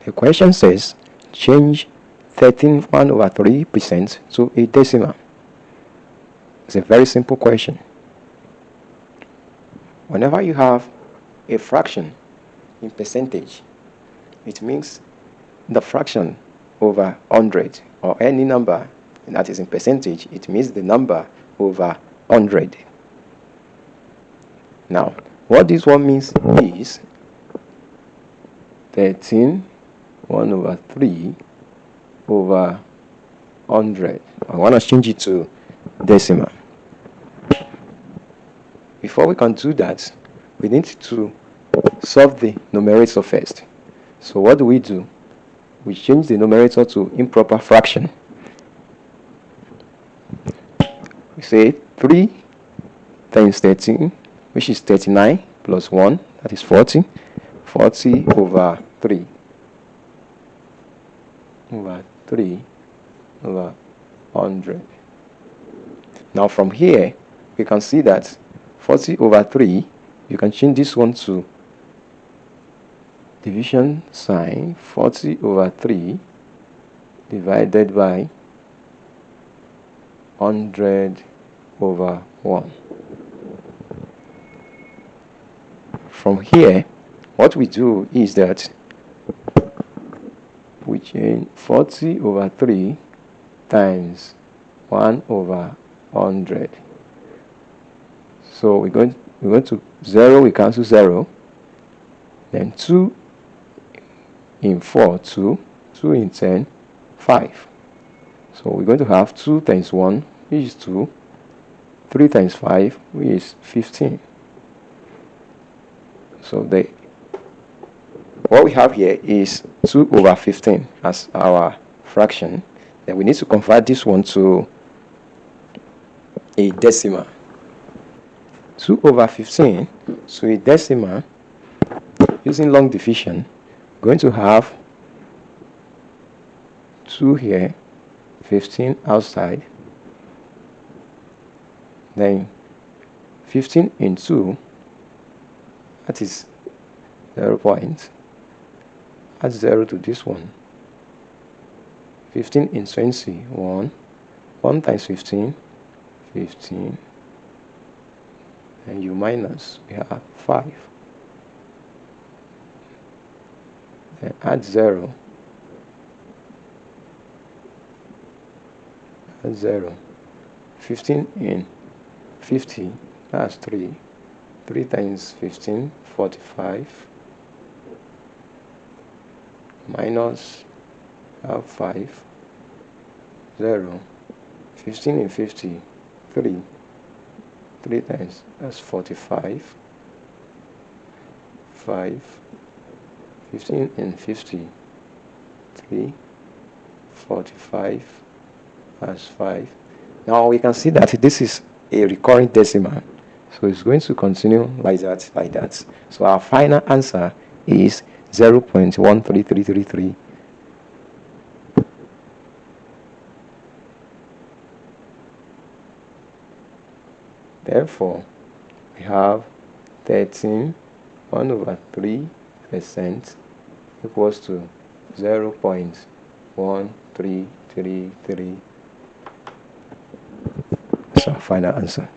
The question says change 13.1/3% to a decimal. It's a very simple question. Whenever you have a fraction in percentage, it means the fraction over 100, or any number that is in percentage, it means the number over 100. Now, what this one means is 13/1/3 over 100. I want to change it to decimal. Before we can do that, we need to solve the numerator first. So what do? We change the numerator to improper fraction. We say 3 times 13, which is 39, plus 1, that is 40. 40 over 3 over 100. Now from here, we can see that 40 over 3, you can change this one to division sign. 40 over 3 divided by 100 over 1. From here, what we do is that we change 40 over 3 times 1 over 100. So we're going to 0, we cancel 0. Then 2 in 4, 2. 2 in 10, 5. So we're going to have 2 times 1, which is 2. 3 times 5, which is 15. So what we have here is 2 over 15 as our fraction. Then we need to convert this one to a decimal. 2 over 15 to a decimal using long division. We're going to have 2 here, 15 outside. Then 15 in 2, that is 0 point. Add 0 to this one. 15 in 20, 1. 1 times 15, 15. And you minus, we have 5. Then add 0. Add 0. 15 in 50, that's 3. 3 times 15, 45. Minus, have 5. 0. 15 in 50, 3. 3 times, that's 45. 5. 15 in 50, 3. 45, that's 5. Now we can see that this is a recurring decimal. So it's going to continue like that, like that. So our final answer is 0.13333. Therefore, we have 13/1/3% equals to 0.1333. That's our final answer.